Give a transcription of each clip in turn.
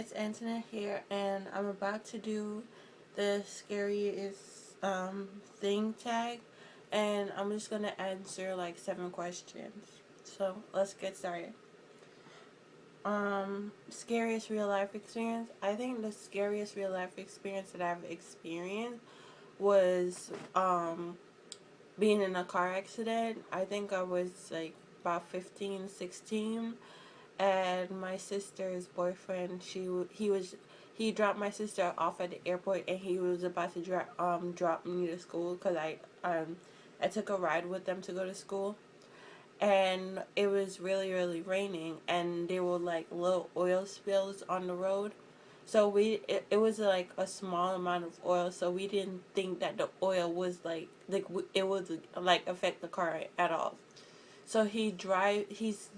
it's Antoinette here, and I'm about to do the scariest thing tag, and I'm just gonna answer like 7 questions. So let's get started. Scariest real life experience. I think the scariest real life experience that I've experienced was being in a car accident. I think I was like about 15, 16, and my sister's boyfriend, he dropped my sister off at the airport, and he was about to drop me to school because I took a ride with them to go to school, and it was really raining, and there were like little oil spills on the road. So it was like a small amount of oil, so we didn't think that the oil was like it would like affect the car at all. So he's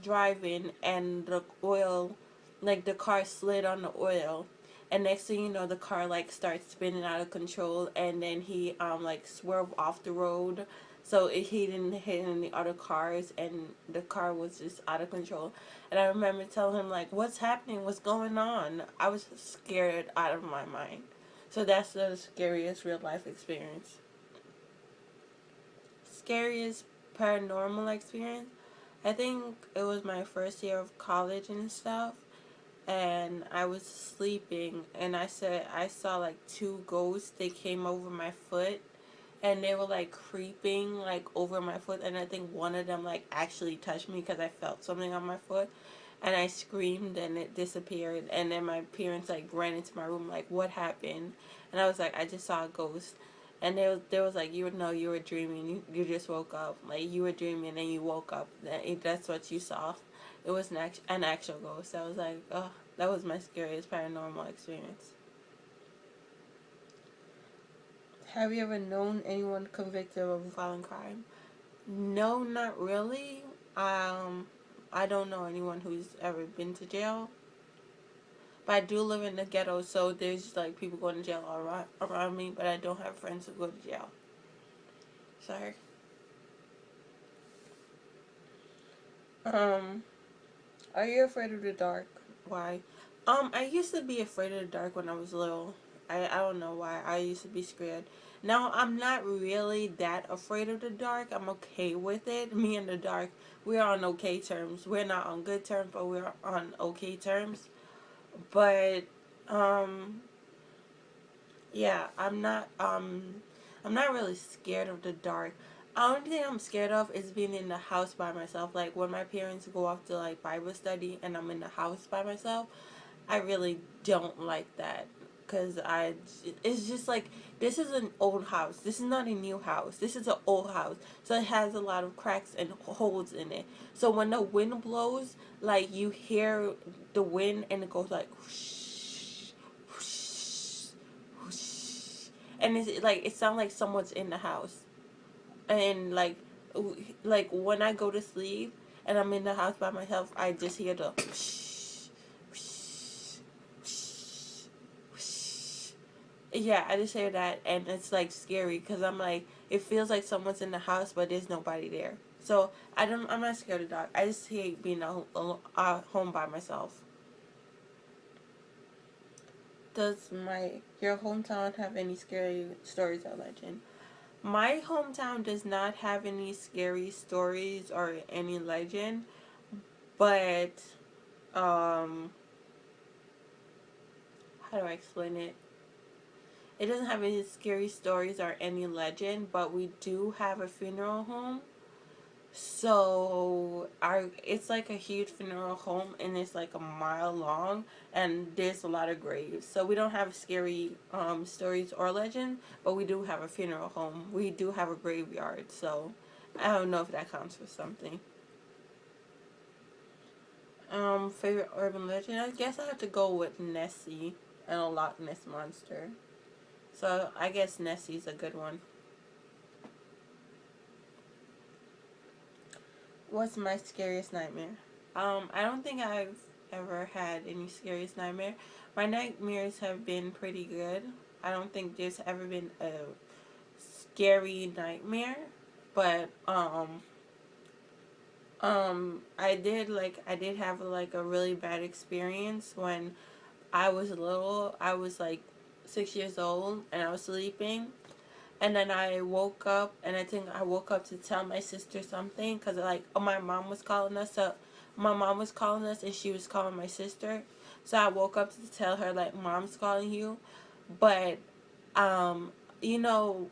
driving, and the oil, like the car slid on the oil, and next thing you know, the car like starts spinning out of control, and then he like swerved off the road, so he didn't hit any other cars, and the car was just out of control. And I remember telling him like, "What's happening? What's going on?" I was scared out of my mind. So that's the scariest real life experience. Scariest paranormal experience. I think it was my first year of college and stuff, and I was sleeping, and I said I saw like 2 ghosts. They came over my foot, and they were like creeping like over my foot, and I think one of them like actually touched me because I felt something on my foot, and I screamed, and it disappeared. And then my parents like ran into my room like, "What happened?" And I was like, "I just saw a ghost." And they was like, "You know, you were dreaming. You just woke up. Like you were dreaming and you woke up. That's what you saw. It was an actual ghost." I was like, "Oh, that was my scariest paranormal experience." Have you ever known anyone convicted of a violent crime? No, not really. Um, I don't know anyone who's ever been to jail. But I do live in the ghetto, so there's like people going to jail around me, but I don't have friends who go to jail. Sorry. Um, are you afraid of the dark? Why? I used to be afraid of the dark when I was little. I don't know why. I used to be scared. Now, I'm not really that afraid of the dark. I'm okay with it. Me and the dark, we're on okay terms. We're not on good terms, but we're on okay terms. But, um, yeah, I'm not really scared of the dark. The only thing I'm scared of is being in the house by myself. Like when my parents go off to like Bible study and I'm in the house by myself, I really don't like that. Cause it's just like, this is an old house. This is not a new house. This is an old house, so it has a lot of cracks and holes in it. So when the wind blows, like you hear the wind and it goes like whoosh, whoosh, whoosh, and it's like it sounds like someone's in the house. And like when I go to sleep and I'm in the house by myself, I just hear the whoosh, whoosh, whoosh, whoosh. Yeah, I just hear that, and it's like scary because I'm like, it feels like someone's in the house, but there's nobody there. So I'm not scared of dark. I just hate being home by myself. Does your hometown have any scary stories or legend? My hometown does not have any scary stories or any legend, but um, how do I explain it? It doesn't have any scary stories or any legend, but we do have a funeral home. So it's like a huge funeral home, and it's like a mile long, and there's a lot of graves. So we don't have scary stories or legend, but we do have a funeral home. We do have a graveyard, so I don't know if that counts for something. Favorite urban legend? I guess I have to go with Nessie and a Loch Ness monster. So I guess Nessie's a good one. What's my scariest nightmare? I don't think I've ever had any scariest nightmare. My nightmares have been pretty good. I don't think there's ever been a scary nightmare, but I did have like a really bad experience when I was little. I was like 6 years old, and I was sleeping. And then I woke up, and I think I woke up to tell my sister something, because like, oh, my mom was calling us. So my mom was calling us, and she was calling my sister. So I woke up to tell her, like, mom's calling you. But um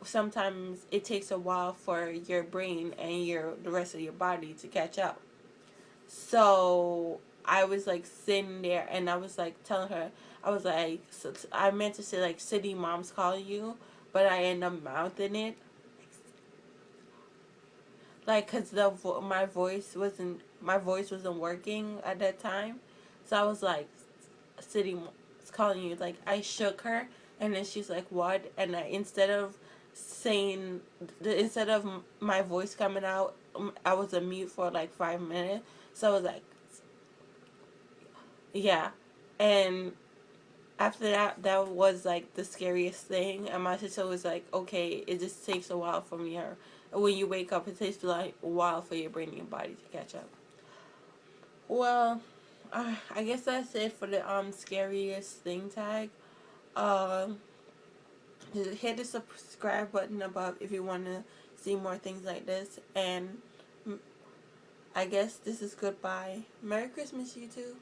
sometimes it takes a while for your brain and the rest of your body to catch up. So I was like sitting there, and I was like telling her, I was like, so, I meant to say like, city mom's calling you, but I end up mouthing it, like, because my voice wasn't working at that time. So I was like, city mom's calling you. Like, I shook her, and then she's like, what? And saying instead of my voice coming out, I was on mute for like 5 minutes. So I was like, yeah. And after that, that was like the scariest thing. And my sister was like, okay, it just takes a while for me. Or when you wake up, it takes like a while for your brain and your body to catch up. Well, I guess that's it for the scariest thing tag. Um, hit the subscribe button above if you want to see more things like this. And I guess this is goodbye. Merry Christmas, YouTube.